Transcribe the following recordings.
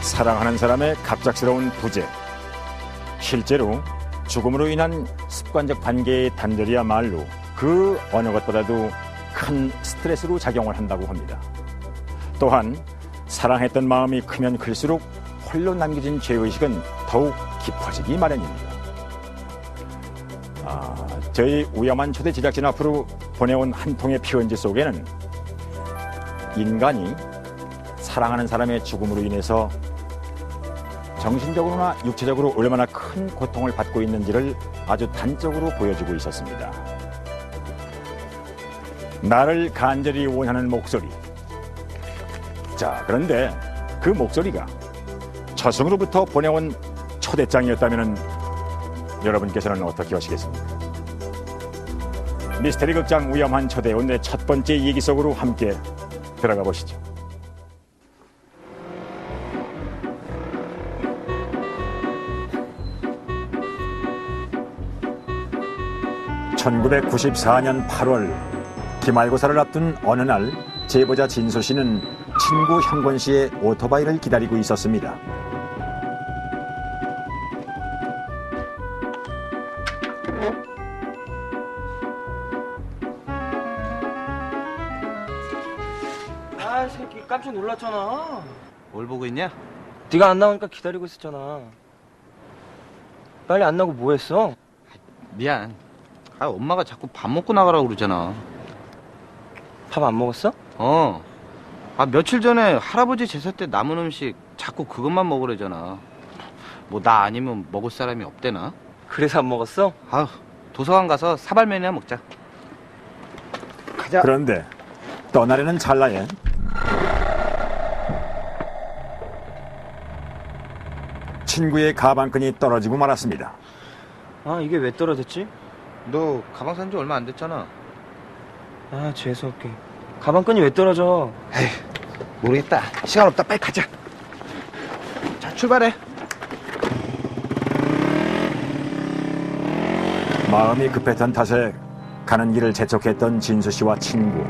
사랑하는 사람의 갑작스러운 부재, 실제로 죽음으로 인한 습관적 관계의 단절이야말로 그 어느 것보다도 큰 스트레스로 작용을 한다고 합니다. 또한 사랑했던 마음이 크면 클수록 홀로 남겨진 죄의식은 더욱 깊어지기 마련입니다. 저희 위험한 초대 제작진 앞으로 보내온 한 통의 편지 속에는 인간이 사랑하는 사람의 죽음으로 인해서 정신적으로나 육체적으로 얼마나 큰 고통을 받고 있는지를 아주 단적으로 보여주고 있었습니다. 나를 간절히 원하는 목소리. 자, 그런데 그 목소리가 저승으로부터 보내온 초대장이었다면 여러분께서는 어떻게 하시겠습니까? 미스테리 극장 위험한 초대, 오늘의 첫 번째 얘기 속으로 함께 들어가 보시죠. (1994년 8월) 기말고사를 앞둔 어느 날 제보자 진수 씨는 친구 형권 씨의 오토바이를 기다리고 있었습니다. 아, 새끼 깜짝 놀랐잖아. 뭘 보고 있냐? 네가 안 나오니까 기다리고 있었잖아. 빨리 안 나고 뭐 했어? 미안. 엄마가 자꾸 밥 먹고 나가라고 그러잖아. 밥 안 먹었어? 며칠 전에 할아버지 제사 때 남은 음식 자꾸 그것만 먹으래잖아. 뭐 나 아니면 먹을 사람이 없대나? 그래서 안 먹었어? 도서관 가서 사발면이나 먹자. 가자. 그런데 떠나려는 찰나에 친구의 가방끈이 떨어지고 말았습니다. 아, 이게 왜 떨어졌지? 너 가방 산 지 얼마 안 됐잖아. 아, 재수없게. 가방끈이 왜 떨어져? 에이, 모르겠다. 시간 없다. 빨리 가자. 자, 출발해. 마음이 급했던 탓에 가는 길을 재촉했던 진수 씨와 친구.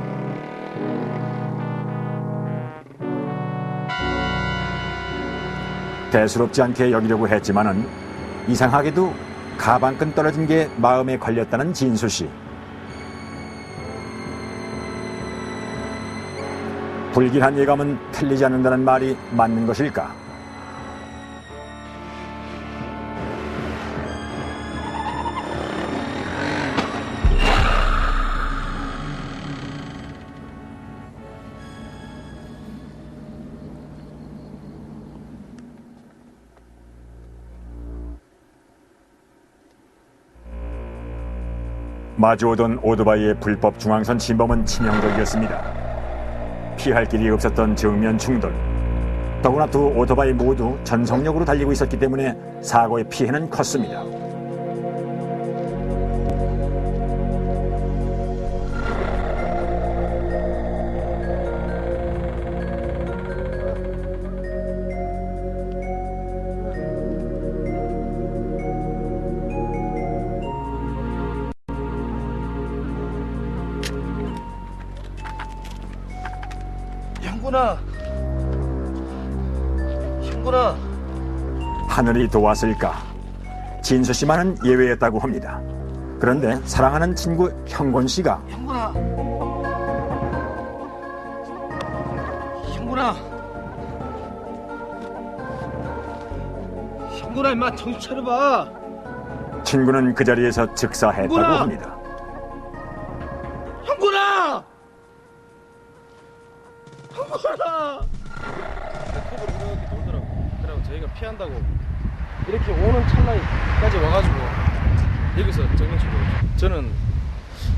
대수롭지 않게 여기려고 했지만은 이상하게도 가방끈 떨어진 게 마음에 걸렸다는 진수 씨. 불길한 예감은 틀리지 않는다는 말이 맞는 것일까? 마주오던 오토바이의 불법 중앙선 침범은 치명적이었습니다. 피할 길이 없었던 정면 충돌. 더구나 두 오토바이 모두 전속력으로 달리고 있었기 때문에 사고의 피해는 컸습니다. 형구나. 하늘이 도왔을까? 진수 씨만은 예외였다고 합니다. 그런데 사랑하는 친구 형권 씨가 형구나 임마 정신 차려봐. 친구는 그 자리에서 즉사했다고 합니다. 형구나. 이렇게 놀더라고. 그래고 저희가 피한다고 이렇게 오는 찰나까지 와가지고 여기서 정면치고. 저는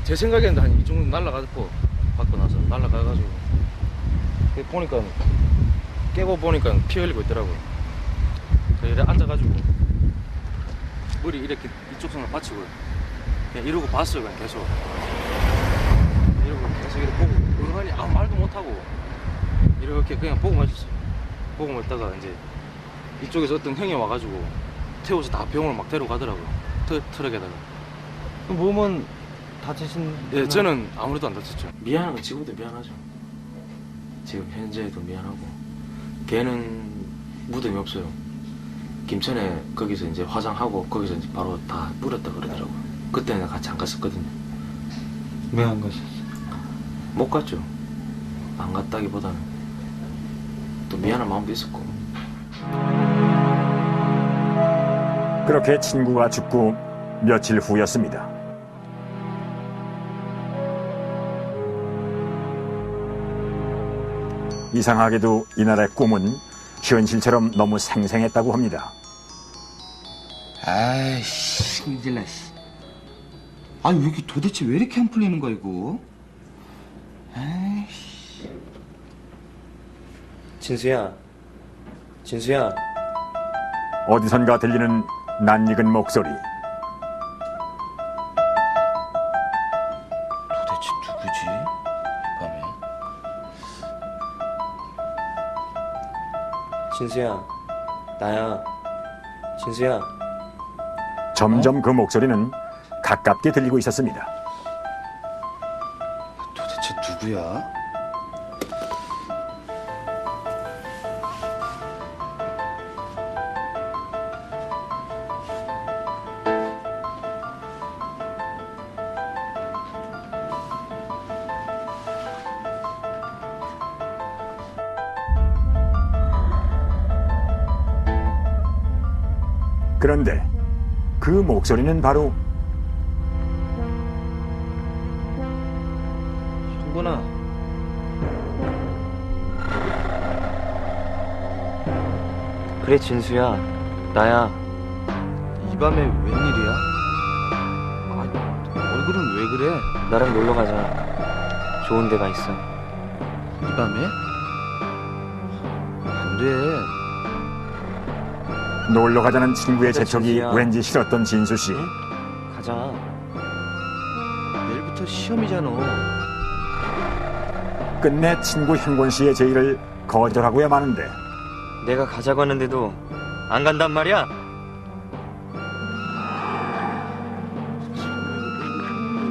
제 생각에는 한 이 정도 날아가고 받고 나서 날아가가지고 보니까 깨고 보니까 피 흘리고 있더라고요. 이래 앉아가지고 머리 이렇게 이쪽 손을 받치고 그냥 이러고 봤어요. 그냥 계속 이러고 계속 이렇게 보고 은근히 아무 말도 못하고 이렇게 그냥 보고만 있었어요. 보고만 있다가 이제 이쪽에서 어떤 형이 와가지고 태워서 다 병원을 막 데려가더라고요. 트럭에다가. 몸은 다치신? 네, 저는 아무래도 안 다쳤죠. 미안한 건 지금도 미안하죠. 지금 현재도 미안하고 걔는 무덤이 없어요. 김천에 거기서 이제 화장하고 거기서 이제 바로 다 뿌렸다 그러더라고요. 그때는 같이 안 갔었거든요. 왜 안 가셨어요? 못 갔죠. 안 갔다기보다는 또 미안한 마음도 있었고. 그렇게 친구가 죽고 며칠 후였습니다. 이상하게도 이날의 꿈은 현실처럼 너무 생생했다고 합니다. 아이씨, 이질라, 씨. 아니, 왜 이게 도대체 왜 이렇게 안 풀리는 거야, 이거? 아이씨. 진수야. 진수야. 어디선가 들리는 낯익은 목소리. 도대체 누구지? 밤에. 진수야. 나야. 진수야. 점점 그 목소리는 가깝게 들리고 있었습니다. 도대체 누구야? 그런데 그 목소리는 바로 형구나. 그래, 진수야. 나야. 이 밤에 웬일이야? 아, 얼굴은 왜 그래? 나랑 놀러 가자. 좋은 데가 있어. 이 밤에? 안 돼. 놀러 가자는 친구의 그래, 재촉이 진수야. 왠지 싫었던 진수 씨. 가자. 내일부터 시험이잖아. 끝내 친구 현곤 씨의 제의를 거절하고야 마는데 내가 가자고 하는데도 안 간단 말이야?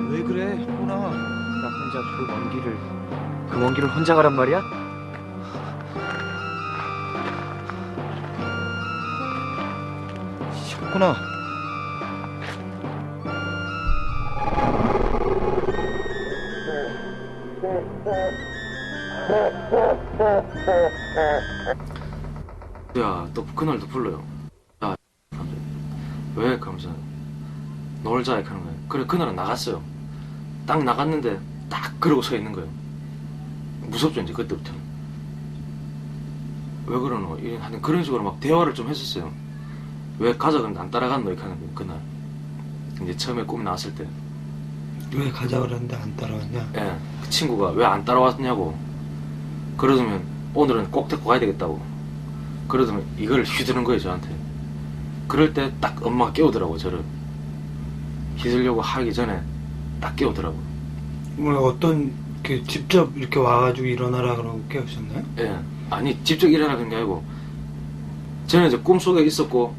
왜 그래, 형구나? 나 혼자 그 먼 길을 혼자 가란 말이야? 형구나. 야, 또 그날도 불러요. 야, 왜? 그러면서 놀자 이렇게 하는 거예요. 그래, 그날은 나갔어요. 딱 나갔는데 딱 그러고 서 있는 거예요. 무섭죠, 이제 그때부터는. 왜 그러노? 하여튼 그런 식으로 막 대화를 좀 했었어요. 왜 가자 그러는데 안 따라갔노? 이렇게 하는 거예요, 그날. 이제 처음에 꿈이 나왔을 때. 왜 가자 그랬는데 안 따라왔냐? 예, 그 친구가 왜 안 따라왔냐고. 그러더면 오늘은 꼭 데리고 가야 되겠다고. 그러더면 이걸 휘두른 거예요, 저한테. 그럴 때 딱 엄마가 깨우더라고, 저를. 휘두려고 하기 전에 딱 깨우더라고. 뭐 어떤 그 직접 이렇게 와가지고 일어나라 그러고 깨우셨나요? 예, 아니 직접 일어나 그런 게 아니고 저는 이제 꿈속에 있었고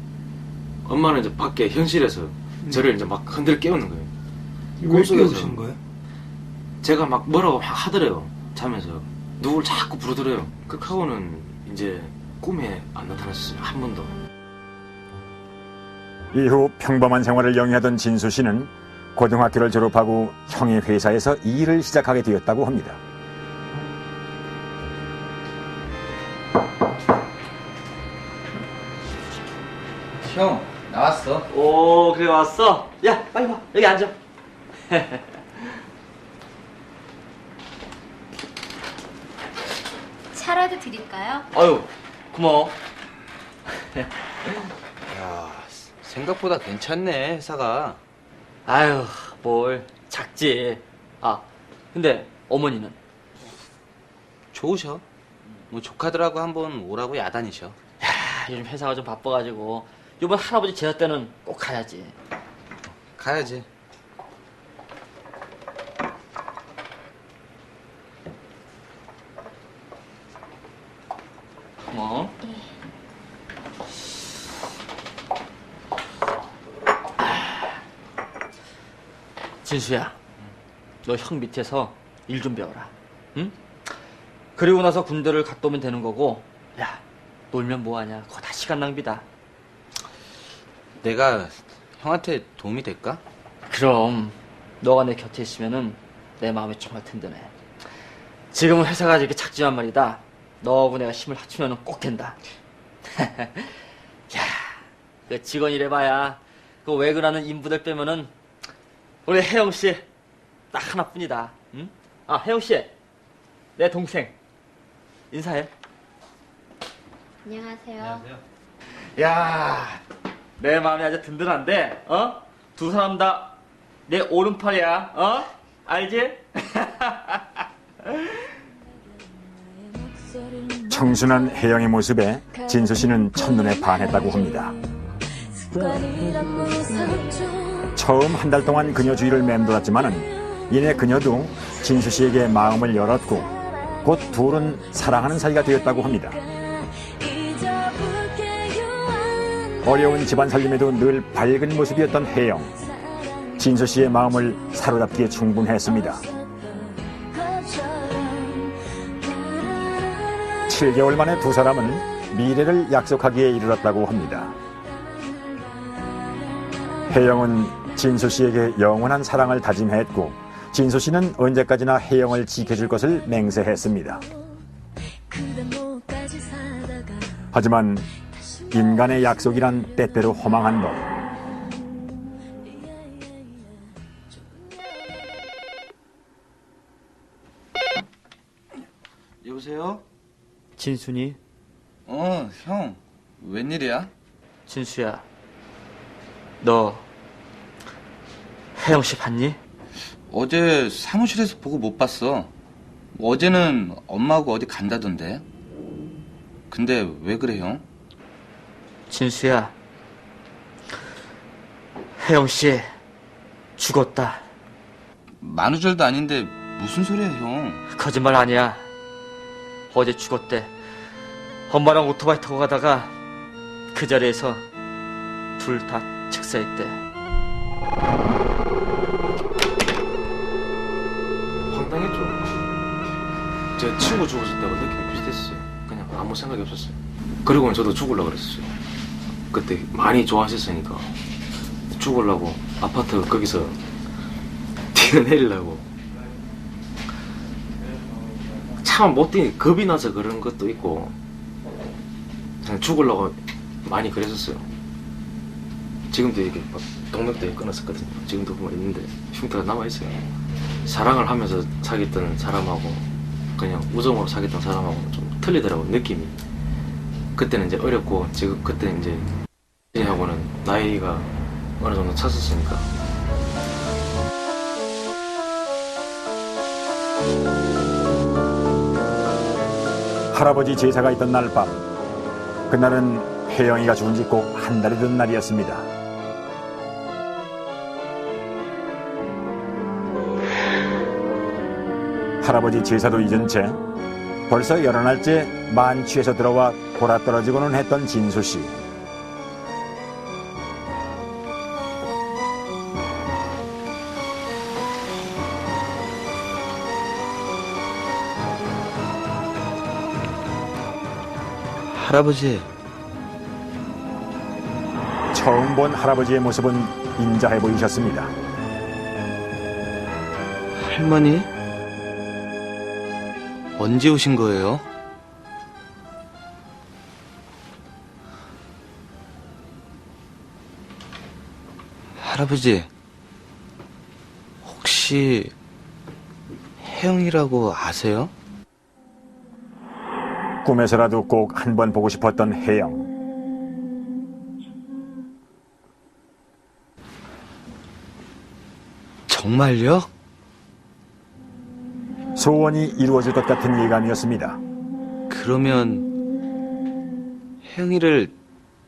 엄마는 이제 밖에 현실에서 저를 이제 막 흔들 깨우는 거예요. 왜 꿈속에서. 깨우신 거예요? 제가 막 뭐라고 막 하더래요, 자면서. 누굴 자꾸 부르더래요. 극하고는 이제 꿈에 안 나타났어요, 한 번도. 이후 평범한 생활을 영위하던 진수 씨는 고등학교를 졸업하고 형의 회사에서 일을 시작하게 되었다고 합니다. 형, 나왔어. 오, 그래 왔어? 야, 빨리 와. 여기 앉아. 차라도 드릴까요? 아유, 고마워. 야, 생각보다 괜찮네, 회사가. 아유, 뭘 작지. 아, 근데 어머니는? 좋으셔. 뭐 조카들하고 한번 오라고 야단이셔. 야, 요즘 회사가 좀 바빠가지고 이번 할아버지 제사 때는 꼭 가야지. 가야지. 고마워. 진수야, 너 형 밑에서 일 좀 배워라. 응? 그리고 나서 군대를 갔다 오면 되는 거고, 야, 놀면 뭐하냐. 그거 다 시간 낭비다. 내가 형한테 도움이 될까? 그럼 너가 내 곁에 있으면은 내 마음이 정말 든든해. 지금은 회사가 이렇게 작지만 말이다. 너하고 내가 힘을 합치면은 꼭 된다. 야, 그 직원이래 봐야 그 외근하는 인부들 빼면은 우리 혜영 씨 딱 하나뿐이다. 응? 아, 혜영 씨, 내 동생 인사해. 안녕하세요. 야, 내 마음이 아주 든든한데, 어? 두 사람 다 내 오른팔이야, 어? 알지? 청순한 혜영의 모습에 진수 씨는 첫눈에 반했다고 합니다. 처음 한 달 동안 그녀 주위를 맴돌았지만은 이내 그녀도 진수 씨에게 마음을 열었고 곧 둘은 사랑하는 사이가 되었다고 합니다. 어려운 집안 살림에도 늘 밝은 모습이었던 혜영. 진수 씨의 마음을 사로잡기에 충분했습니다. 7개월 만에 두 사람은 미래를 약속하기에 이르렀다고 합니다. 혜영은 진수 씨에게 영원한 사랑을 다짐했고 진수 씨는 언제까지나 혜영을 지켜줄 것을 맹세했습니다. 하지만 인간의 약속이란 때때로 허망한 법. 여보세요? 진순이, 형. 웬일이야? 진수야, 너 혜영 씨 봤니? 어제 사무실에서 보고 못 봤어. 어제는 엄마하고 어디 간다던데. 근데 왜 그래, 형? 진수야, 혜영 씨 죽었다. 만우절도 아닌데 무슨 소리야, 형? 거짓말 아니야. 어제 죽었대. 엄마랑 오토바이 타고 가다가 그 자리에서 둘 다 즉사했대. 황당했죠. 제 친구 죽었을 때와 느낌이 비슷했어요. 그냥 아무 생각이 없었어요. 그리고는 저도 죽으려고 그랬어요. 그때 많이 좋아하셨으니까 죽으려고 아파트 거기서 뛰어내리려고 참 못 뛰니 겁이 나서 그런 것도 있고 그냥 죽으려고 많이 그랬었어요. 지금도 이게 막 동력대에 끊었었거든요. 지금도 보면 있는데 흉터가 남아있어요. 사랑을 하면서 사귀었던 사람하고 그냥 우정으로 사귀었던 사람하고는 좀 틀리더라고, 느낌이. 그때는 이제 어렸고 지금 그때는 이제 하고는 나이가 어느 정도 찼었으니까. 할아버지 제사가 있던 날 밤, 그날은 혜영이가 죽은 지 꼭 한 달이 된 날이었습니다. 할아버지 제사도 잊은 채 벌써 여러 날째 만취해서 들어와 돌아떨어지고는 했던 진수 씨. 할아버지. 처음 본 할아버지의 모습은 인자해 보이셨습니다. 할머니? 언제 오신 거예요? 할아버지, 혹시 혜영이라고 아세요? 꿈에서라도 꼭 한 번 보고 싶었던 혜영. 정말요? 소원이 이루어질 것 같은 예감이었습니다. 그러면 혜영이를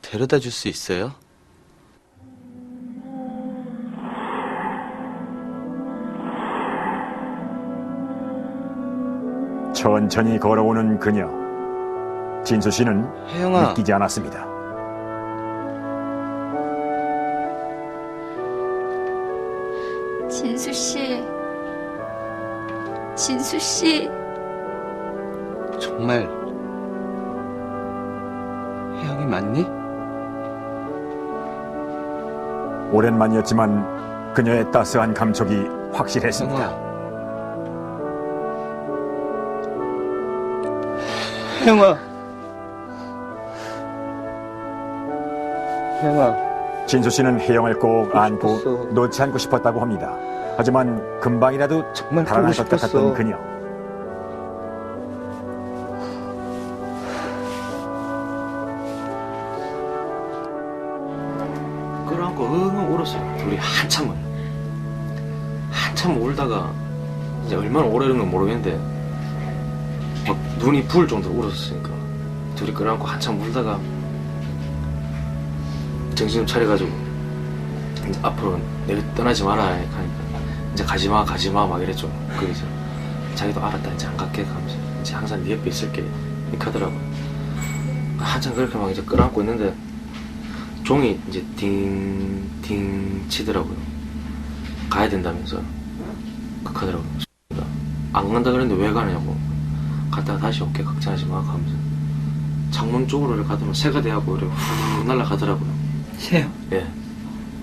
데려다 줄 수 있어요? 천천히 걸어오는 그녀. 진수 씨는 혜영아. 믿기지 않았습니다. 진수 씨. 진수 씨. 정말 혜영이 맞니? 오랜만이었지만 그녀의 따스한 감촉이 확실했습니다. 혜영아. 혜영아. 진수 씨는 혜영을 꼭 안고 싶었어. 놓지 않고 싶었다고 합니다. 하지만 금방이라도 정말 달아날 보고 것 같았던 싶었어. 그녀. 끌어안고 응응 울었어요. 둘이 한참 울다가 이제 얼마나 오래 울는 건 모르겠는데 막 눈이 부을 정도로 울었으니까 둘이 끌어안고 한참 울다가 정신 좀 차려가지고 이제 앞으로 내가 떠나지 마라 하니까 이제 가지마 막 이랬죠. 그래서 자기도 알았다 이제 안 갈게 하면서 이제 항상 네 옆에 있을게 이렇게 하더라고요. 한참 그렇게 막 이제 끌어안고 있는데 종이 이제 딩 치더라고요. 가야 된다면서 극하더라고요. 안 간다 그랬는데 왜 가냐고. 갔다가 다시 올게 걱정하지 마 하면서 창문 쪽으로 이렇게 가더니 새가 돼갖고 이렇게 후 날아가더라고요. 새요? 예.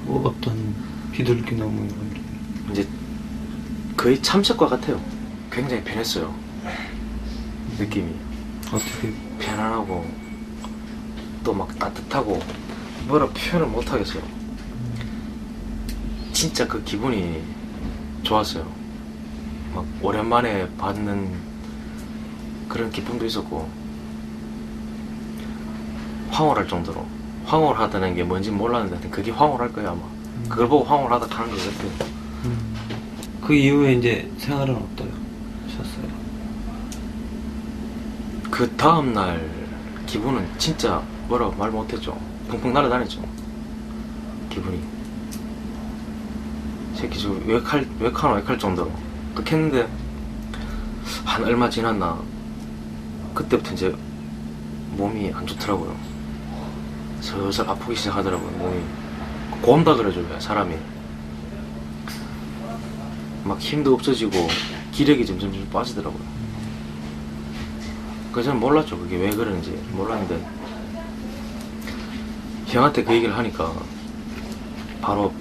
뭐 어떤 비둘기 나무 이런 게. 이제 거의 참새과 같아요. 굉장히 편했어요. 느낌이 어떻게 편안하고 또 막 따뜻하고 뭐라 표현을 못 하겠어요. 진짜 그 기분이 좋았어요. 막 오랜만에 받는 그런 기쁨도 있었고 황홀할 정도로 황홀하다는 게 뭔지 몰랐는데 하여튼 그게 황홀할 거예요 아마. 그걸 보고 황홀하다 가는 것 같아요. 그 이후에 이제 생활은 어떠셨어요? 그 다음날 기분은 진짜 뭐라고 말 못했죠. 펑펑 날아다녔죠. 기분이 새끼 저 왜칼 정도로 그렇게 했는데 한 얼마 지났나 그때부터 이제 몸이 안 좋더라고요. 슬슬 아프기 시작하더라고요. 몸이 곰다 그래줘요 사람이. 막 힘도 없어지고 기력이 점점 빠지더라고요. 그래서 저는 몰랐죠. 그게 왜 그러는지 몰랐는데 형한테 그 얘기를 하니까 바로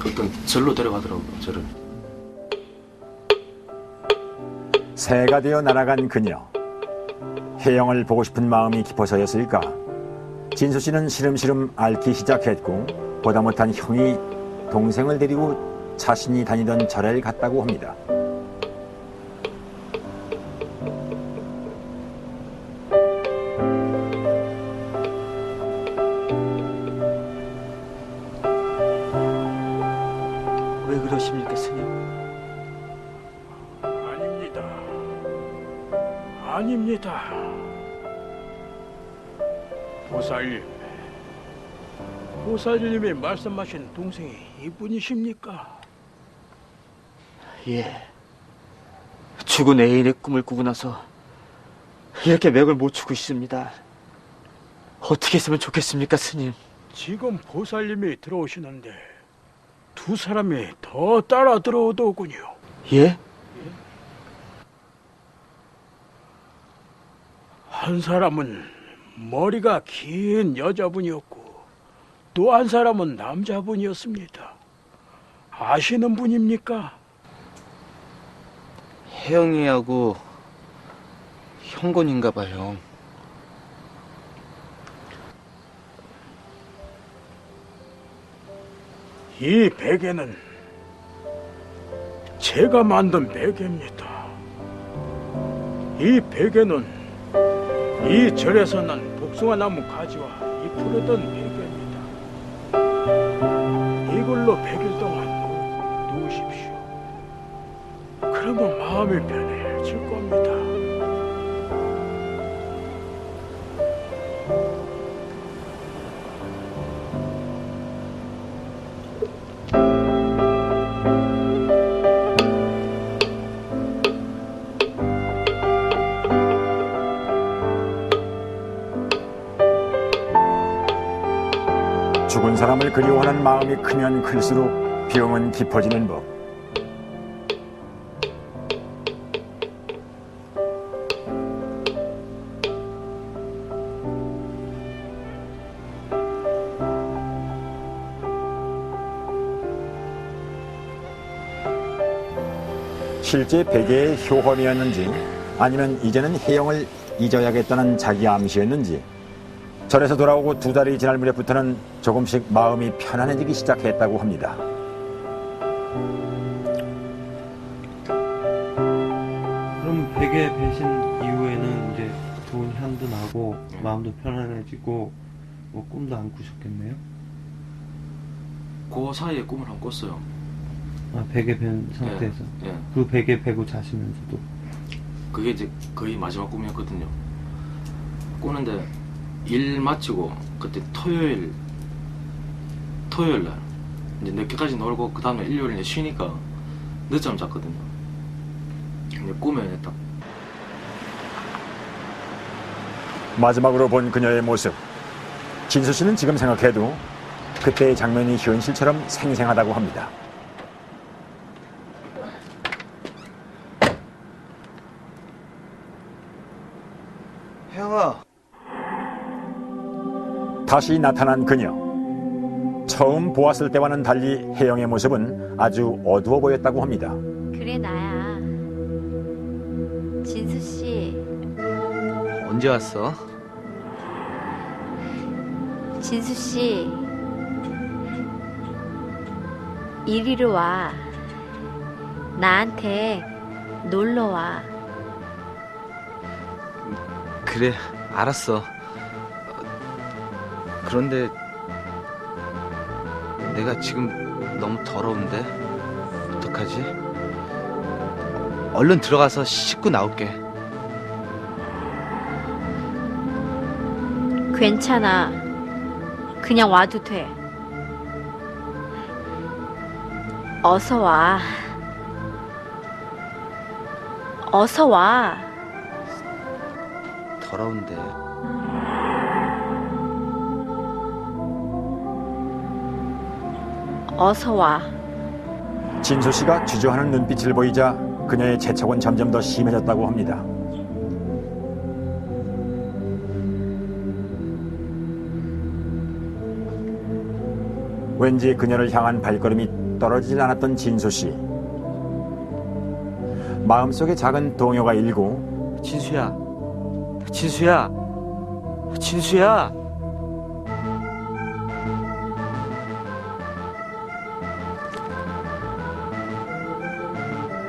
어떤 절로 데려가더라고요. 저를. 새가 되어 날아간 그녀. 혜영을 보고 싶은 마음이 깊어서였을까? 진수 씨는 시름시름 앓기 시작했고 보다 못한 형이 동생을 데리고 자신이 다니던 절에를 갔다고 합니다. 왜 그러십니까, 스님? 아닙니다. 보살님이 말씀하신 동생이 이분이십니까? 예. 죽은 애인의 꿈을 꾸고 나서 이렇게 맥을 못 추고 있습니다. 어떻게 했으면 좋겠습니까, 스님? 지금 보살님이 들어오시는데 두 사람이 더 따라 들어오더군요. 예? 한 사람은 머리가 긴 여자분이었고 또 한 사람은 남자분이었습니다. 아시는 분입니까? 혜영이하고 형곤인가 봐요. 이 베개는 제가 만든 베개입니다. 이 베개는 이 절에서 난 복숭아 나무 가지와 잎으로 든 베개입니다. 이걸로 100일 동안 꼭 누우십시오. 그러면 마음이 편해질 겁니다. 죽은 사람을 그리워하는 마음이 크면 클수록 병은 깊어지는 법. 실제 베개의 효험이었는지 아니면 이제는 혜영을 잊어야겠다는 자기 암시였는지 절에서 돌아오고 2달이 지날 무렵부터는 조금씩 마음이 편안해지기 시작했다고 합니다. 그럼 베개 배신 이후에는 이제 좋은 향도 나고 마음도 편안해지고 뭐 꿈도 안 꾸셨겠네요? 그 사이에 꿈을 안 꿨어요. 아, 베개 벤 상태에서? 예. 그 베개 베고 자시면서도? 그게 이제 거의 마지막 꿈이었거든요. 꾸는데 일 마치고 그때 토요일 날 이제 늦게까지 놀고 그 다음날 일요일 이제 쉬니까 늦잠 잤거든요. 근데 꿈에 딱 마지막으로 본 그녀의 모습. 진수 씨는 지금 생각해도 그때의 장면이 현실처럼 생생하다고 합니다. 혜영아. 다시 나타난 그녀. 처음 보았을 때와는 달리 혜영의 모습은 아주 어두워 보였다고 합니다. 그래 나야. 진수 씨, 언제 왔어? 진수 씨, 이리로 와. 나한테 놀러 와. 그래, 알았어. 그런데 내가 지금 너무 더러운데 어떡하지? 얼른 들어가서 씻고 나올게. 괜찮아. 그냥 와도 돼. 어서 와. 어서 와. 더러운데. 어서 와. 진수 씨가 주저하는 눈빛을 보이자 그녀의 재촉은 점점 더 심해졌다고 합니다. 왠지 그녀를 향한 발걸음이 떨어지지 않았던 진수 씨. 마음속에 작은 동요가 일고 진수야, 진수야, 진수야.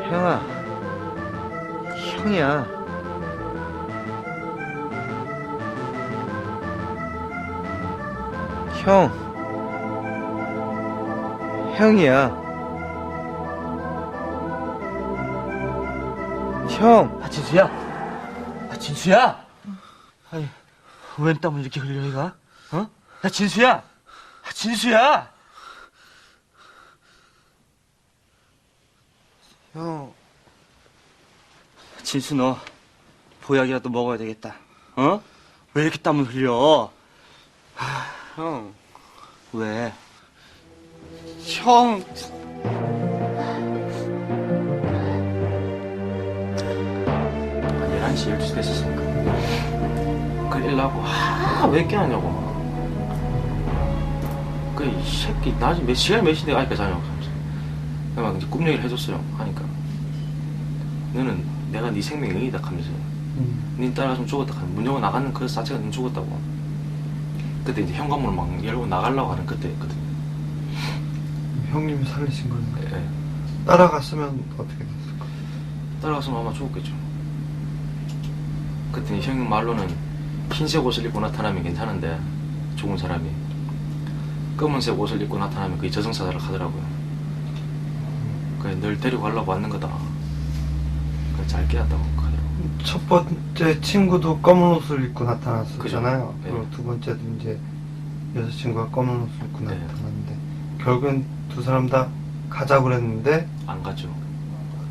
형아, 형이야. 형이야. 형. 아, 진수야, 아, 진수야. 아니, 웬 땀을 이렇게 흘려 얘가? 어? 야, 진수야, 아, 진수야. 형. 진수 너 보약이라도 먹어야 되겠다. 어? 왜 이렇게 땀을 흘려? 형. 왜? 형. 11시 12시 됐었으니까 그래 일하고 왜 깨하냐고 그 이 새끼 나 지금 몇 시간 몇 시인데 아직까지 자냐고 막 이제 꿈 얘기를 해줬어요. 하니까 너는 내가 네 생명의 영이다 하면서 네 따라가면 죽었다 하면 문 열고 나가는 그 자체가 넌 죽었다고. 그때 이제 현관문을 막 열고 나가려고 하는 그때였거든. 형님이 살리신 거예요? 예. 따라갔으면 어떻게 됐을까? 따라갔으면 아마 죽었겠죠. 그때 형 말로는 흰색 옷을 입고 나타나면 괜찮은데 죽은 사람이 검은색 옷을 입고 나타나면 그게 저승사자를 하더라고요. 그래 널 데리고 가려고 왔는 거다. 그래 잘 깨웠다고 하더라고. 첫 번째 친구도 검은 옷을 입고 나타났었잖아요. 그죠? 네. 그리고 두 번째도 이제 여자친구가 검은 옷을 입고 네. 나타났는데 결국엔 두 사람 다 가자고 그랬는데 안 갔죠.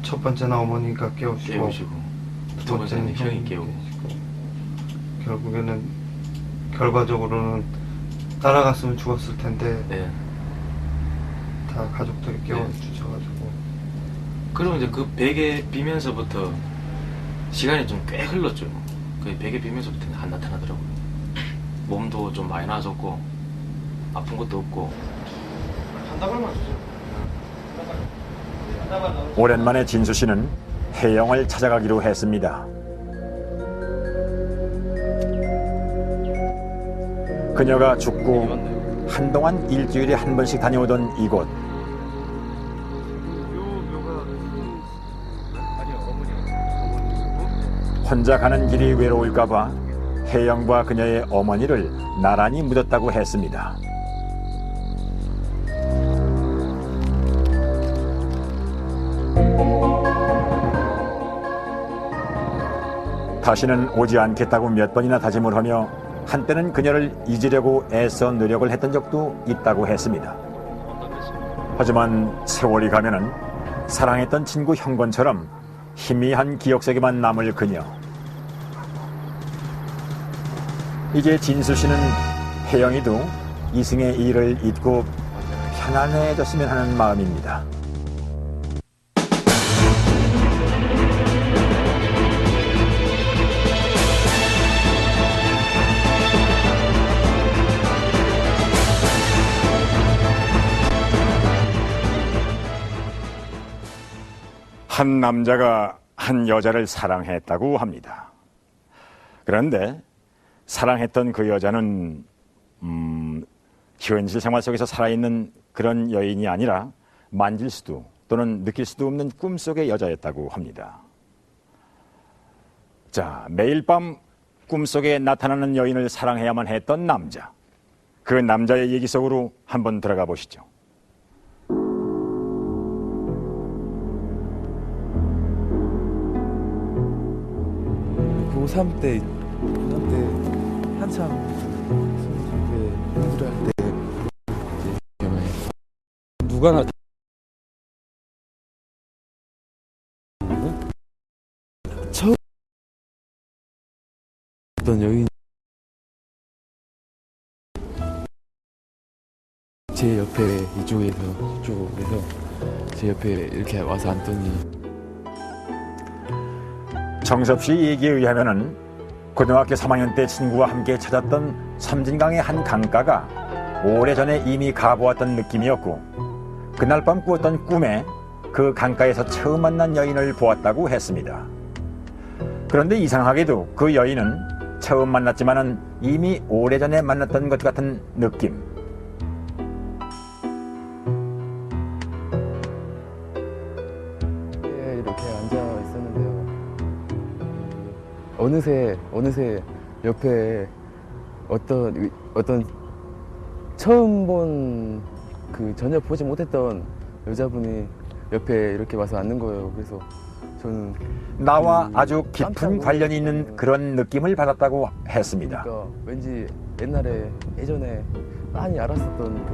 첫 번째는 어머니가 깨우시고 깨우시고 두 번째는 형이 깨우고. 깨우시고 결국에는 결과적으로는 따라갔으면 죽었을 텐데 네. 다 가족들이 깨워주셔가지고 그리고 이제 그 베개 비면서부터 시간이 좀 꽤 흘렀죠. 그 베개 비면서부터 안 나타나더라고요. 몸도 좀 많이 나아졌고 아픈 것도 없고. 오랜만에 진수 씨는 혜영을 찾아가기로 했습니다. 그녀가 죽고 한동안 일주일에 한 번씩 다녀오던 이곳. 혼자 가는 길이 외로울까봐 혜영과 그녀의 어머니를 나란히 묻었다고 했습니다. 다시는 오지 않겠다고 몇 번이나 다짐을 하며 한때는 그녀를 잊으려고 애써 노력을 했던 적도 있다고 했습니다. 하지만 세월이 가면은 사랑했던 친구 형건처럼 희미한 기억 속에만 남을 그녀. 이제 진수 씨는 혜영이도 이승의 일을 잊고 편안해졌으면 하는 마음입니다. 한 남자가 한 여자를 사랑했다고 합니다. 그런데 사랑했던 그 여자는 현실 생활 속에서 살아있는 그런 여인이 아니라 만질 수도 또는 느낄 수도 없는 꿈속의 여자였다고 합니다. 자, 매일 밤 꿈속에 나타나는 여인을 사랑해야만 했던 남자. 그 남자의 얘기 속으로 한번 들어가 보시죠. 고3 때 한참 공부를 할 때 누가 나 처음 어떤 여인 제 옆에 이쪽에서 제 옆에 이렇게 와서 앉더니 정섭 씨 얘기에 의하면은 고등학교 3학년 때 친구와 함께 찾았던 섬진강의 한 강가가 오래전에 이미 가보았던 느낌이었고 그날 밤 꾸었던 꿈에 그 강가에서 처음 만난 여인을 보았다고 했습니다. 그런데 이상하게도 그 여인은 처음 만났지만은 이미 오래전에 만났던 것 같은 느낌. 이렇게 앉아 있었는데요. 어느새 옆에 어떤 처음 본 전혀 보지 못했던 여자분이 옆에 이렇게 와서 앉는 거예요. 그래서 저는 나와 아주 깊은 깜짝 관련이 있는 그런 느낌을 받았다고 했습니다. 그러니까 왠지 예전에 많이 알았었던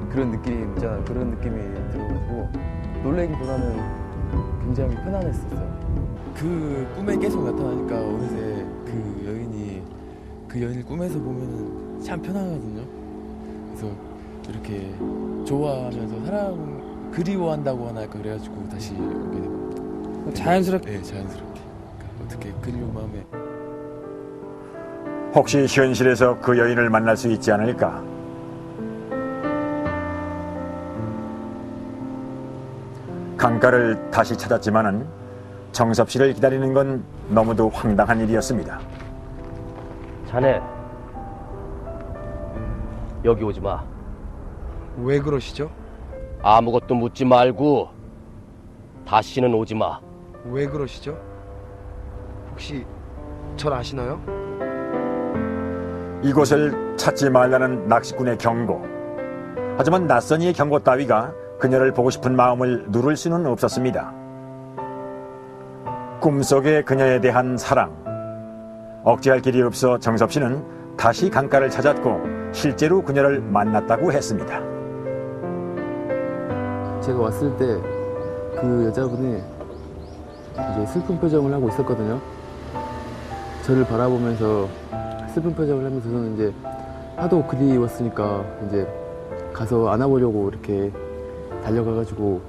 그런 느낌 있잖아요. 그런 느낌이 들어가지고 놀래기보다는 굉장히 편안했었어요. 그 꿈에 계속 나타나니까 어느새 그 여인을 꿈에서 보면은 참 편하거든요. 그래서 이렇게 좋아하면서 그리워한다고 하나 그래가지고 다시 오게 됩니다. 자연스럽게? 네, 자연스럽게. 그러니까 어떻게 그리운 마음에. 혹시 현실에서 그 여인을 만날 수 있지 않을까? 강가를 다시 찾았지만은 정섭 씨를 기다리는 건 너무도 황당한 일이었습니다. 자네 여기 오지 마. 왜 그러시죠? 아무것도 묻지 말고 다시는 오지 마. 왜 그러시죠? 혹시 절 아시나요? 이곳을 찾지 말라는 낚시꾼의 경고. 하지만 낯선 이의 경고 따위가 그녀를 보고 싶은 마음을 누를 수는 없었습니다. 꿈속의 그녀에 대한 사랑. 억제할 길이 없어 정섭 씨는 다시 강가를 찾았고 실제로 그녀를 만났다고 했습니다. 제가 왔을 때 그 여자분이 이제 슬픈 표정을 하고 있었거든요. 저를 바라보면서 슬픈 표정을 하면서 저는 이제 하도 그리웠으니까 이제 가서 안아보려고 이렇게 달려가가지고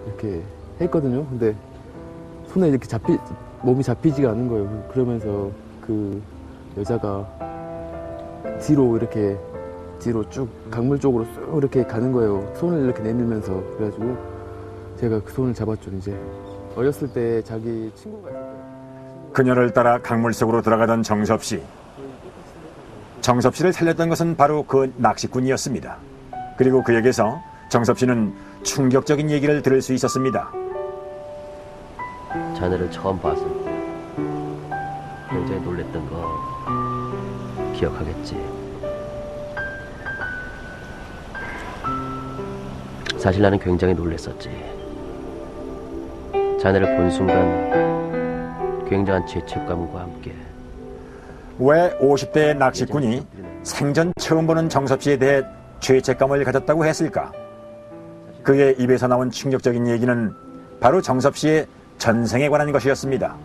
이렇게 했거든요. 근데 손에 이렇게 몸이 잡히지가 않는 거예요. 그러면서 그 여자가 뒤로 쭉 강물 쪽으로 쑥 이렇게 가는 거예요. 손을 이렇게 내밀면서. 그래가지고 제가 그 손을 잡았죠. 이제 어렸을 때 자기 친구가 있을 때. 그녀를 따라 강물 속으로 들어가던 정섭 씨. 정섭 씨를 살렸던 것은 바로 그 낚시꾼이었습니다. 그리고 그에게서 정섭 씨는 충격적인 얘기를 들을 수 있었습니다. 자네를 처음 봤을 때 굉장히 놀랬던 거 기억하겠지? 사실 나는 굉장히 놀랬었지. 자네를 본 순간 굉장한 죄책감과 함께. 왜 50대의 낚시꾼이 생전 처음 보는 정섭 씨에 대해 죄책감을 가졌다고 했을까? 그의 입에서 나온 충격적인 얘기는 바로 정섭 씨의 전생에 관한 것이었습니다.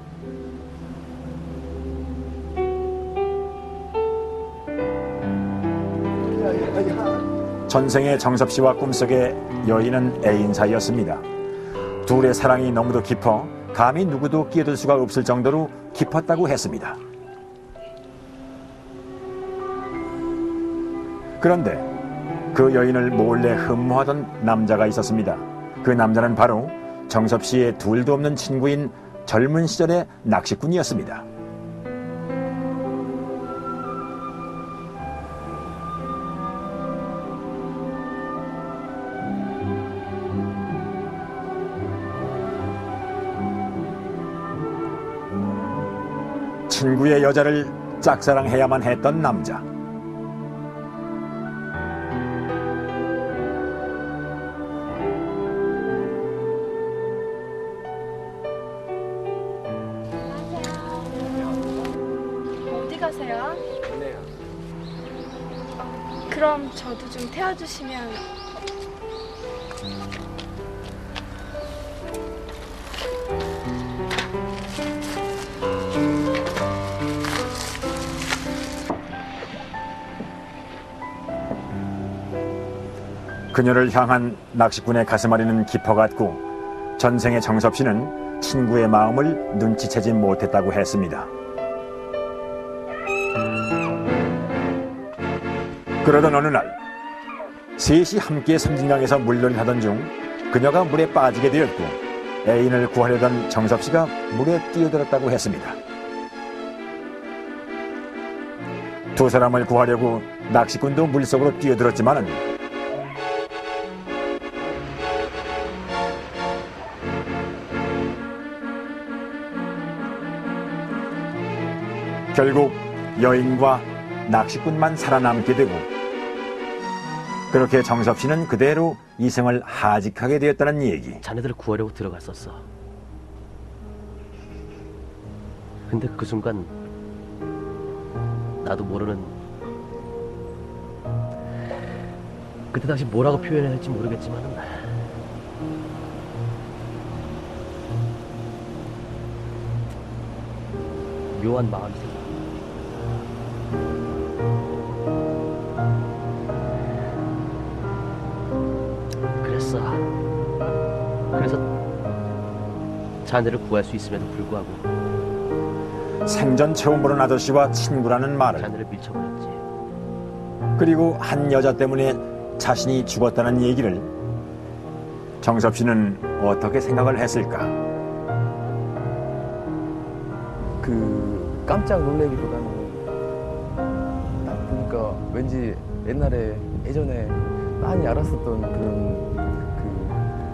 전생의 정섭 씨와 꿈속의 여인은 애인 사이였습니다. 둘의 사랑이 너무도 깊어 감히 누구도 끼어들 수가 없을 정도로 깊었다고 했습니다. 그런데 그 여인을 몰래 흠모하던 남자가 있었습니다. 그 남자는 바로 정섭 씨의 둘도 없는 친구인 젊은 시절의 낚시꾼이었습니다. 친구의 여자를 짝사랑해야만 했던 남자. 어디 가세요? 그럼 저도 좀 태워주시면. 그녀를 향한 낚시꾼의 가슴앓이는 깊어갔고 전생의 정섭 씨는 친구의 마음을 눈치채지 못했다고 했습니다. 그러던 어느 날 셋이 함께 섬진강에서 물놀이를 하던 중 그녀가 물에 빠지게 되었고 애인을 구하려던 정섭 씨가 물에 뛰어들었다고 했습니다. 두 사람을 구하려고 낚시꾼도 물속으로 뛰어들었지만은 결국 여인과 낚시꾼만 살아남게 되고 그렇게 정섭 씨는 그대로 이생을 하직하게 되었다는 얘기. 자네들을 구하려고 들어갔었어. 근데 그 순간 나도 모르는 그때 당시 뭐라고 표현해야 할지 모르겠지만 묘한 마음이 생겼어. 그래서 자네를 구할 수 있음에도 불구하고 생전 처음 보는 아저씨와 친구라는 말을 자네를 밀쳐버렸지. 그리고 한 여자 때문에 자신이 죽었다는 얘기를 정섭 씨는 어떻게 생각을 했을까? 그 깜짝 놀래기보다는 딱 보니까 왠지 옛날에 예전에 많이 알았었던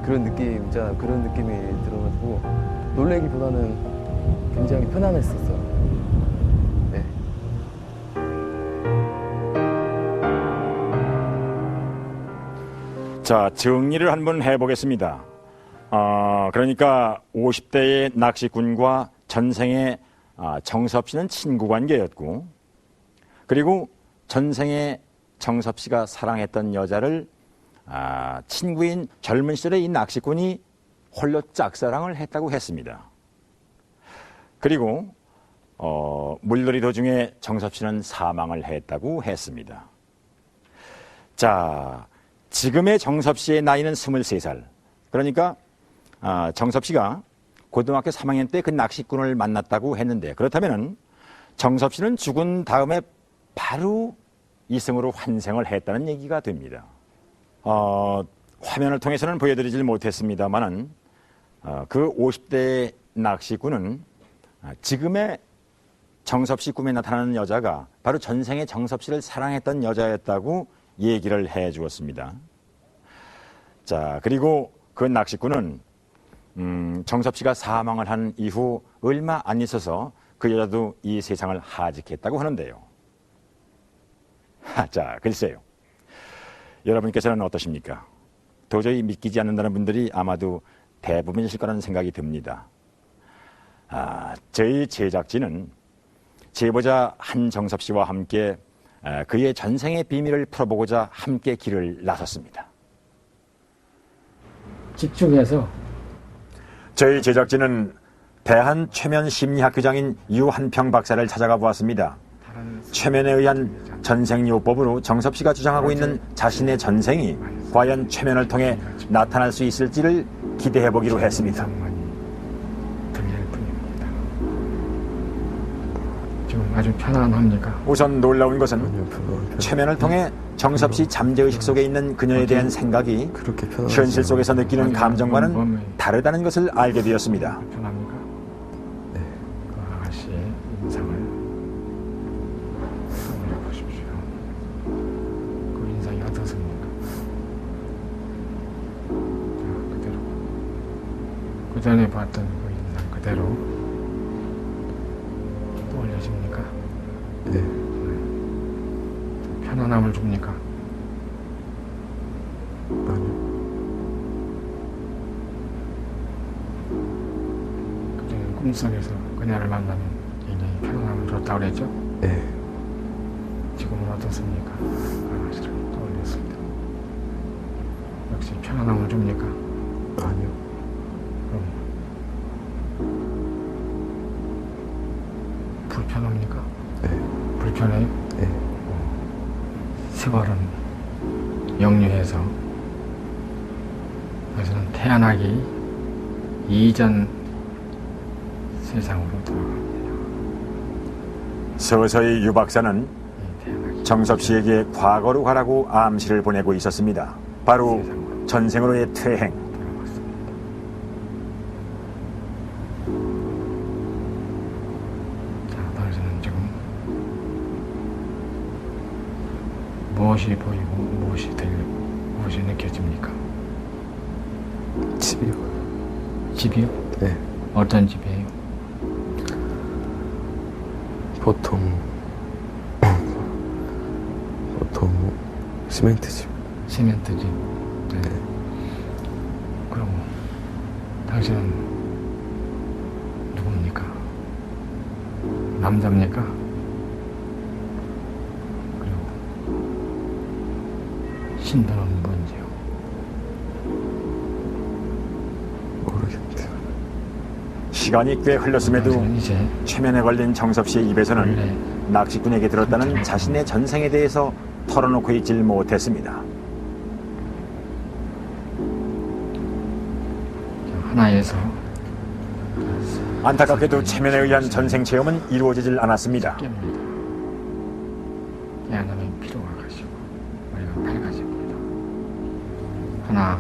그런 느낌 있잖아. 그런 느낌이 들어가지고 놀래기보다는 굉장히 편안했었어요. 네. 자, 정리를 한번 해보겠습니다. 그러니까 50대의 낚시꾼과 전생의 정섭 씨는 친구 관계였고, 그리고 전생의 정섭 씨가 사랑했던 여자를 친구인 젊은 시절의 이 낚시꾼이 홀로 짝사랑을 했다고 했습니다. 그리고 물놀이 도중에 정섭 씨는 사망을 했다고 했습니다. 자, 지금의 정섭 씨의 나이는 23살. 그러니까 정섭 씨가 고등학교 3학년 때 그 낚시꾼을 만났다고 했는데, 그렇다면 정섭 씨는 죽은 다음에 바로 이승으로 환생을 했다는 얘기가 됩니다. 화면을 통해서는 보여드리질 못했습니다만은 그 50대 낚시꾼은 지금의 정섭 씨 꿈에 나타나는 여자가 바로 전생에 정섭 씨를 사랑했던 여자였다고 얘기를 해 주었습니다. 자, 그리고 그 낚시꾼은 정섭 씨가 사망을 한 이후 얼마 안 있어서 그 여자도 이 세상을 하직했다고 하는데요. 자, 글쎄요. 여러분께서는 어떠십니까? 도저히 믿기지 않는다는 분들이 아마도 대부분이실 거라는 생각이 듭니다. 저희 제작진은 제보자 한정섭 씨와 함께 그의 전생의 비밀을 풀어보고자 함께 길을 나섰습니다. 집중해서 저희 제작진은 대한 최면 심리학교장인 유한평 박사를 찾아가 보았습니다. 최면에 의한 전생요법으로 정섭 씨가 주장하고 있는 자신의 전생이 과연 최면을 통해 나타날 수 있을지를 기대해 보기로 했습니다. 지금 아주 편안합니까? 우선 놀라운 것은 최면을 통해 정섭 씨 잠재의식 속에 있는 그녀에 대한 생각이 현실 속에서 느끼는 감정과는 다르다는 것을 알게 되었습니다. 편합니까? 네. 그 아가씨의 인상을 한번 보십시오. 그 인상이 어떻습니까? 자, 그대로. 그 전에 봤던 그 인상 그대로 떠올려집니까? 네. 편안함을 줍니까? 아니요. 그때는 꿈속에서 그녀를 만나면 굉장히 편안함을 줬다고 그랬죠? 네. 지금은 어떻습니까? 아가씨를 떠올렸습니다. 역시 편안함을 줍니까? 아니요. 그럼 불편합니까? 네. 불편해요? 네. 세월은 역류해서 그것은 태어나기 이전 세상으로 돌아갑니다. 서서히 유 박사는 정섭 씨에게 과거로 가라고 암시를 보내고 있었습니다. 바로 전생으로의 퇴행. 무엇이 보이고 무엇이 들리고 무엇이 느껴집니까? 집이요. 집이요? 네. 어떤 집이에요? 보통 시멘트집. 시멘트집. 네. 그럼 당신은 누굽니까? 남자입니까? 신분은 뭔지요? 모르겠대요. 시간이 꽤 흘렀음에도 최면에 걸린 정섭 씨의 입에서는 낚시꾼에게 들었다는 자신의 전생에 대해서 털어놓고 있질 못했습니다. 하나에서 안타깝게도 최면에 의한 전생 체험은 이루어지질 않았습니다. 깨어나면 피로가 가시고 머리가 밝아집니다. 하나,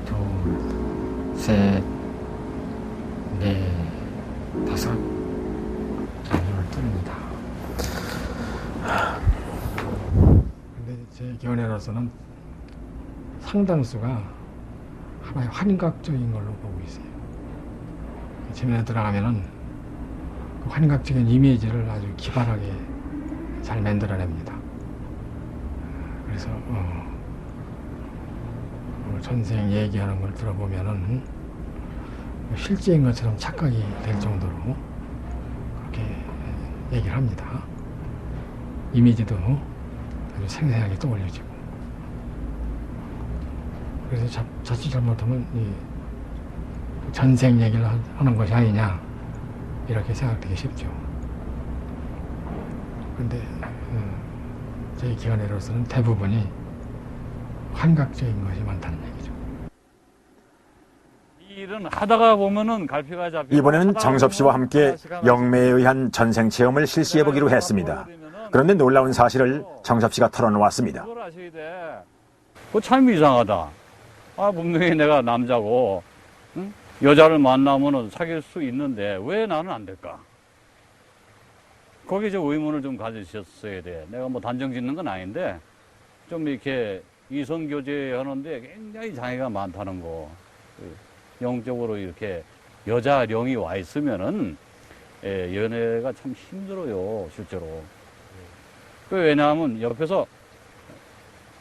둘, 셋, 넷, 다섯. 눈을 뜹니다. 근데 제 견해로서는 상당수가 하나의 환각적인 걸로 보고 있어요. 최면에 들어가면은 그 환각적인 이미지를 아주 기발하게 잘 만들어냅니다. 그래서 전생 얘기하는 걸 들어보면은 실제인 것처럼 착각이 될 정도로 그렇게 얘기를 합니다. 이미지도 아주 생생하게 떠올려지고. 그래서 자칫 잘못하면 이 전생 얘기를 하는 것이 아니냐 이렇게 생각되기 쉽죠. 근데 제 기관으로서는 대부분이 환각적인 것이 많다는 얘기죠. 일은 하다가 보면은 갈피가 잡히고. 이번에는 정섭 씨와 함께 영매에 의한 전생 체험을 실시해 보기로 했습니다. 그런데 놀라운 사실을 정섭 씨가 털어놓았습니다. 참 이상하다. 분명히 내가 남자고, 응? 여자를 만나면은 사귈 수 있는데 왜 나는 안 될까? 거기에 의문을 좀 가지셨어야 돼. 내가 뭐 단정 짓는 건 아닌데 좀 이렇게 이성 교제하는데 굉장히 장애가 많다는 거. 영적으로 이렇게 여자령이 와 있으면은 연애가 참 힘들어요, 실제로. 왜냐하면 옆에서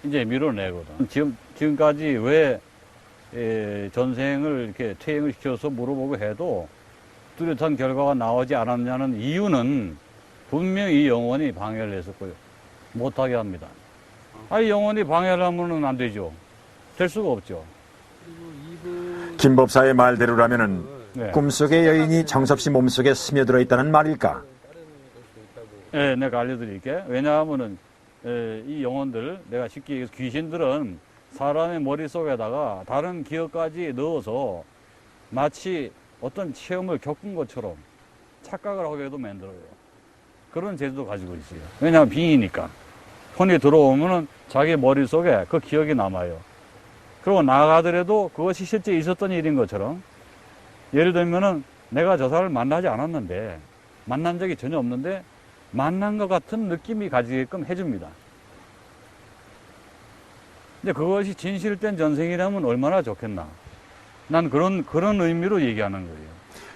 이제 밀어내거든. 지금까지 왜 전생을 이렇게 퇴행을 시켜서 물어보고 해도 뚜렷한 결과가 나오지 않았냐는 이유는 분명히 이 영혼이 방해를 했었고요. 못하게 합니다. 아니, 영혼이 방해를 하면은 안 되죠. 될 수가 없죠. 김 법사의 말대로라면은 네. 꿈속의 여인이 정섭 씨 몸속에 스며들어 있다는 말일까? 네, 내가 알려드릴게. 왜냐하면은 이 영혼들, 내가 쉽게 얘기해서 귀신들은 사람의 머릿속에다가 다른 기억까지 넣어서 마치 어떤 체험을 겪은 것처럼 착각을 하게도 만들어요. 그런 재주도 가지고 있어요. 왜냐하면 빙이니까. 혼이 들어오면은 자기 머릿속에 그 기억이 남아요. 그리고 나가더라도 그것이 실제 있었던 일인 것처럼, 예를 들면은 내가 저 사람을 만나지 않았는데, 만난 적이 전혀 없는데 만난 것 같은 느낌이 가지게끔 해줍니다. 근데 그것이 진실된 전생이라면 얼마나 좋겠나. 난 그런 의미로 얘기하는 거예요.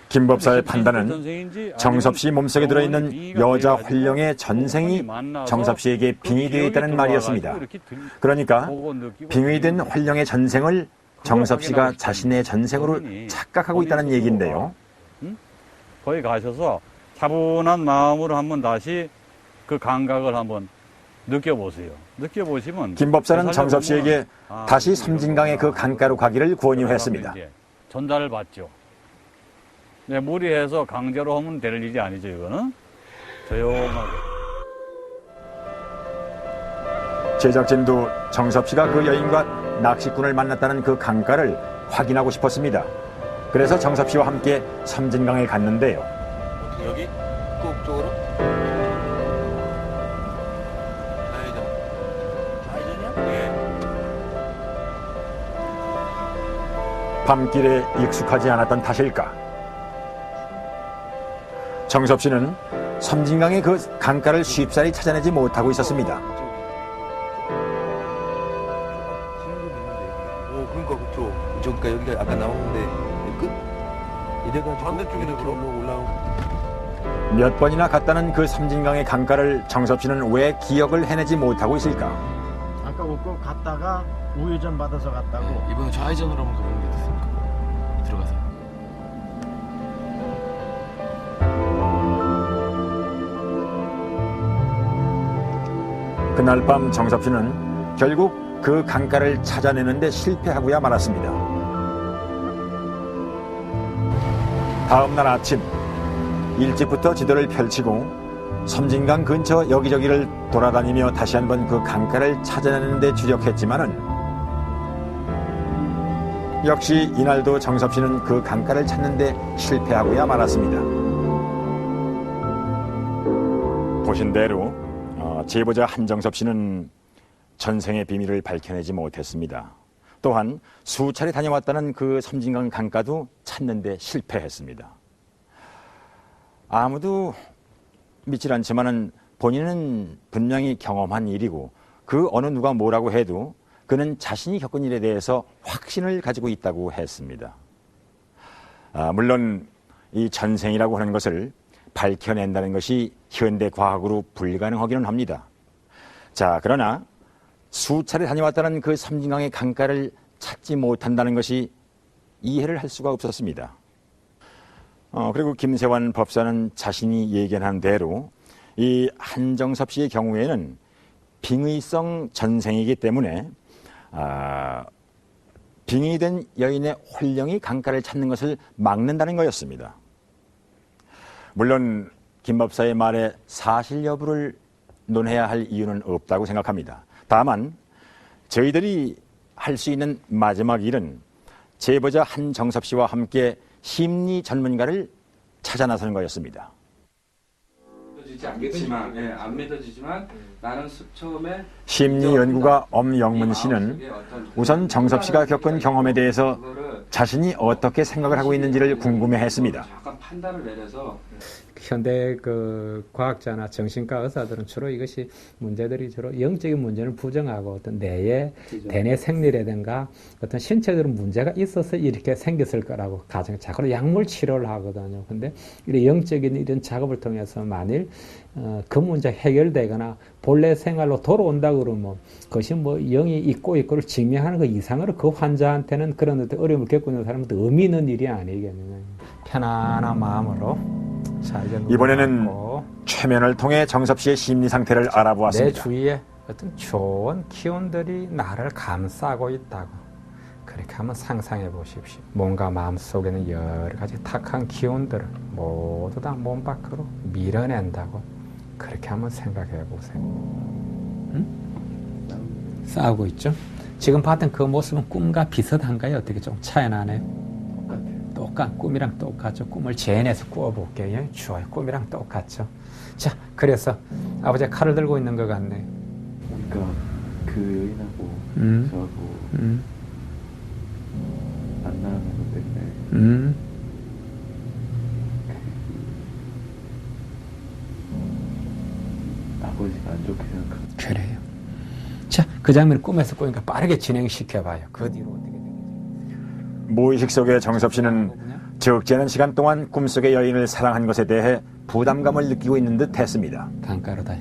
김 법사의 판단은 정섭 씨 몸속에 들어있는 여자 활령의 전생이 정섭 씨에게 빙의되어 있다는 말이었습니다. 그러니까 빙의된 활령의 전생을 정섭 씨가 자신의 전생으로 착각하고 있다는 얘기인데요. 거기 가셔서 차분한 마음으로 한번 다시 그 감각을 한번 느껴보세요. 느껴보시면 김 법사는 정섭 씨에게 다시 섬진강의 그 강가로 가기를 권유했습니다. 전달을 받죠. 네, 무리해서 강제로 하면 될 일이 아니죠, 이거는. 조용하게. 제작진도 정섭 씨가 그 여인과 낚시꾼을 만났다는 그 강가를 확인하고 싶었습니다. 그래서 정섭 씨와 함께 섬진강에 갔는데요. 여기? 꼭 쪽으로? 밤길에 익숙하지 않았던 탓일까? 정섭 씨는 섬진강의 그 강가를 쉽사리 찾아내지 못하고 있었습니다. 그러니까 그쪽. 그러니까 여기가 아까 나오는데 끝? 이래가지고 반대쪽이네 그럼 올라오고. 몇 번이나 갔다는 그 섬진강의 강가를 정섭 씨는 왜 기억을 해내지 못하고 있을까? 아까 웃고 갔다가 우회전 받아서 갔다고. 네, 이번에 좌회전으로 한번 가보는 게 어떻습니까? 들어가서. 그날 밤 정섭 씨는 결국 그 강가를 찾아내는데 실패하고야 말았습니다. 다음 날 아침 일찍부터 지도를 펼치고 섬진강 근처 여기저기를 돌아다니며 다시 한번 그 강가를 찾아내는 데 주력했지만은 역시 이날도 정섭 씨는 그 강가를 찾는 데 실패하고야 말았습니다. 보신 대로 제보자 한정섭 씨는 전생의 비밀을 밝혀내지 못했습니다. 또한 수차례 다녀왔다는 그 섬진강 강가도 찾는 데 실패했습니다. 아무도 믿질 않지만은 본인은 분명히 경험한 일이고 그 어느 누가 뭐라고 해도 그는 자신이 겪은 일에 대해서 확신을 가지고 있다고 했습니다. 물론 이 전생이라고 하는 것을 밝혀낸다는 것이 현대 과학으로 불가능하기는 합니다. 자, 그러나 수차례 다녀왔다는 그 섬진강의 강가를 찾지 못한다는 것이 이해를 할 수가 없었습니다. 그리고 김세환 법사는 자신이 예견한 대로 이 한정섭 씨의 경우에는 빙의성 전생이기 때문에 빙의된 여인의 활령이 강가를 찾는 것을 막는다는 거였습니다. 물론 김 법사의 말에 사실 여부를 논해야 할 이유는 없다고 생각합니다. 다만 저희들이 할 수 있는 마지막 일은 제보자 한정섭 씨와 함께 심리 전문가를 찾아 나서는 거였습니다. 믿어지지 않겠지만, 안 믿어지지만 나는 처음에 심리 연구가 엄영문 씨는 우선 정섭 씨가 겪은 경험에 대해서 자신이 어떻게 생각을 하고 있는지를 궁금해했습니다. 약간 판단을 내려서 현대 그 과학자나 정신과 의사들은 주로 이것이 문제들이 주로 영적인 문제를 부정하고 어떤 뇌의 대뇌 생리라든가 어떤 신체적인 문제가 있어서 이렇게 생겼을 거라고 가정 자꾸 약물 치료를 하거든요. 근데 이런 영적인 이런 작업을 통해서 만일 그 문제 해결되거나 본래 생활로 돌아온다 그러면 그것이 뭐 영이 있고 있고를 증명하는 그 이상으로 그 환자한테는 그런 어떤 어려움을 겪고 있는 사람한테 의미 있는 일이 아니겠느냐. 편안한 마음으로 자, 이번에는 최면을 통해 정섭 씨의 심리 상태를 알아보았습니다. 내 주위에 어떤 좋은 기운들이 나를 감싸고 있다고 그렇게 한번 상상해 보십시오. 뭔가 마음속에는 여러 가지 탁한 기운들을 모두 다 몸 밖으로 밀어낸다고 그렇게 한번 생각해 보세요. 응? 싸우고 있죠? 지금 봤던 그 모습은 꿈과 비슷한가요? 어떻게 좀 차이 나네요? 꿈이랑 똑같죠. 꿈을 재현해서 꾸어볼게요. 좋아요. 꿈이랑 똑같죠. 자, 그래서 아버지가 칼을 들고 있는 것 같네. 그러니까 그 여인하고 저하고 만나는 것 때문에 아버지가 안 좋게 생각합니다. 그래요. 자, 그 장면을 꿈에서 꾸니까 빠르게 진행시켜봐요. 그 뒤로 어떻게 되겠지? 무의식 속의 정섭 씨는 적지 않은 시간 동안 꿈속의 여인을 사랑한 것에 대해 부담감을 느끼고 있는 듯 했습니다. 강가로다.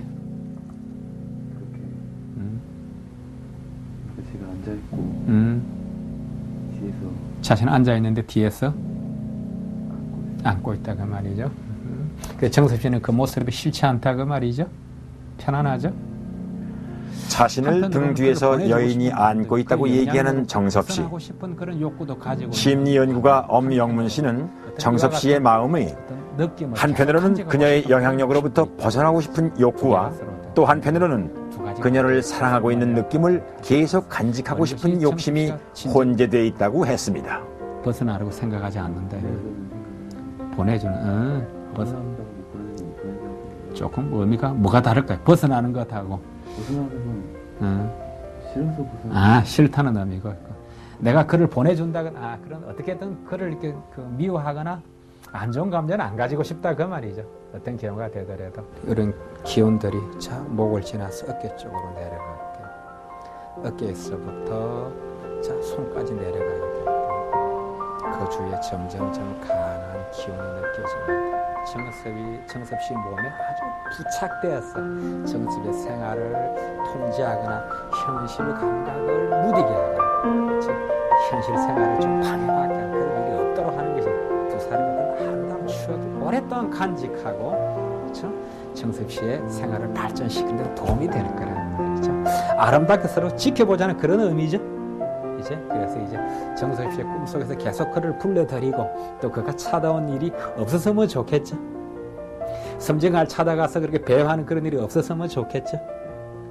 제가 앉아있고 뒤에서 자신은 앉아있는데 뒤에서 안고 있다 그 말이죠. 그 정섭 씨는 그 모습이 싫지 않다 그 말이죠. 편안하죠. 자신을 등 뒤에서 여인이 안고 있다고 얘기하는 정섭 씨. 심리 연구가 엄영문 씨는 정섭 씨의 마음이 한편으로는 그녀의 영향력으로부터 벗어나고 싶은 욕구와 또 한편으로는 그녀를 사랑하고 있는 느낌을 계속 간직하고 싶은 욕심이 혼재되어 있다고 했습니다. 벗어나려고 생각하지 않는데 보내주는 조금 의미가 뭐가 다를까요? 벗어나는 것하고 싫어서 벗어나. 싫다는 의미고 내가 그를 보내준다거나 그런 어떻게든 그를 이렇게 미워하거나 안 좋은 감정은 안 가지고 싶다 그 말이죠. 어떤 경우가 되더라도 이런 기운들이 자 목을 지나서 어깨 쪽으로 내려갈게요. 어깨에서부터 자 손까지 내려가야 돼요. 그 주위에 점점점 강한 기운이 느껴집니다. 정섭 씨 몸에 아주 부착되어서 정섭의 생활을 통제하거나 현실 감각을 무디게 하거나 즉 현실 생활을 좀 방해받게 하는 그런 일이 없도록 하는 것이 두 사람의 아름다운 추억을 오랫동안 간직하고 그렇죠? 정섭 씨의 생활을 발전시키는 데 도움이 될 거라는 말이죠. 아름답게 서로 지켜보자는 그런 의미죠. 그래서 이제 정섭 씨의 꿈속에서 계속 그를 불러들이고 또 그가 찾아온 일이 없었으면 좋겠죠. 섬정을 찾아가서 그렇게 배회하는 그런 일이 없었으면 좋겠죠.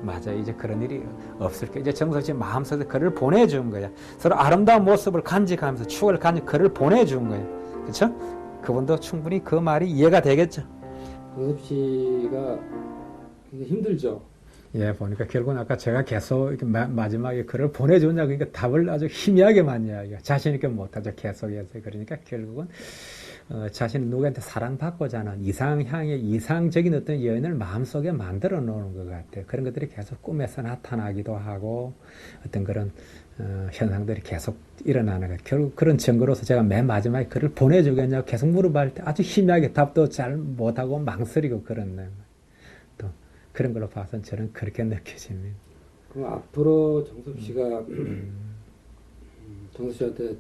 맞아요. 이제 그런 일이 없을 거예요. 이제 정섭 씨 마음속에 그를 보내준 거야. 서로 아름다운 모습을 간직하면서 추억을 간직 그를 보내준 거예요. 그렇죠? 그분도 충분히 그 말이 이해가 되겠죠. 정섭 씨가 굉장히 힘들죠. 예, 보니까 결국은 아까 제가 계속 이렇게 마지막에 글을 보내줬냐, 그러니까 답을 아주 희미하게만 이야기해요. 자신있게 못하죠, 계속해서. 그러니까 결국은, 자신은 누구한테 사랑받고자 하는 이상향의 이상적인 어떤 여인을 마음속에 만들어 놓는 것 같아요. 그런 것들이 계속 꿈에서 나타나기도 하고, 어떤 그런, 현상들이 계속 일어나는 것. 결국 그런 증거로서 제가 맨 마지막에 글을 보내주겠냐고 계속 물어볼 때 아주 희미하게 답도 잘 못하고 망설이고 그렇네요. 그런 걸로 봐서는 저는 그렇게 느껴집니다. 그럼 앞으로 정섭 씨가 정섭 씨한테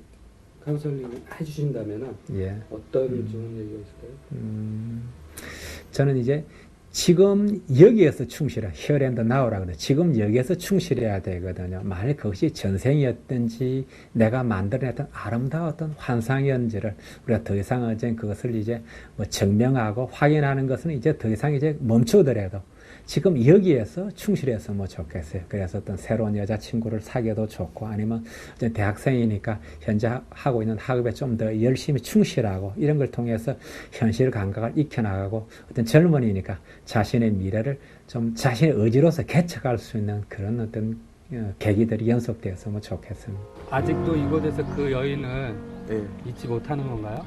카운셀링을 해주신다면은 어떤 좋은 얘기가 있을까요? 저는 이제 지금 여기에서 충실해. Here and Now라고 그래요. 지금 여기에서 충실해야 되거든요. 만약 그것이 전생이었든지 내가 만들어냈던 아름다웠던 환상이었는지를 우리가 더 이상 이제 그것을 이제 뭐 증명하고 확인하는 것은 이제 더 이상 이제 멈추더라도 지금 여기에서 충실했으면 좋겠어요. 그래서 어떤 새로운 여자친구를 사귀어도 좋고 아니면 이제 대학생이니까 현재 하고 있는 학업에 좀 더 열심히 충실하고 이런 걸 통해서 현실 감각을 익혀나가고 어떤 젊은이니까 자신의 미래를 좀 자신의 의지로서 개척할 수 있는 그런 어떤 계기들이 연속되었으면 좋겠습니다. 아직도 이곳에서 그 여인을 네. 잊지 못하는 건가요?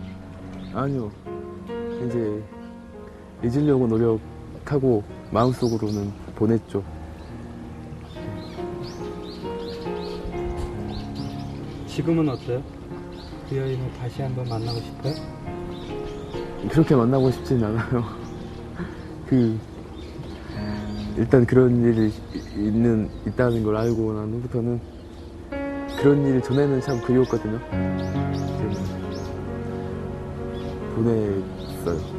아니요. 이제 잊으려고 노력하고 마음속으로는 보냈죠. 지금은 어때요? 그 여인을 다시 한번 만나고 싶어요? 그렇게 만나고 싶진 않아요. 일단 그런 일이 있다는 걸 알고 난 후부터는 그런 일 전에는 참 그리웠거든요. 보냈어요.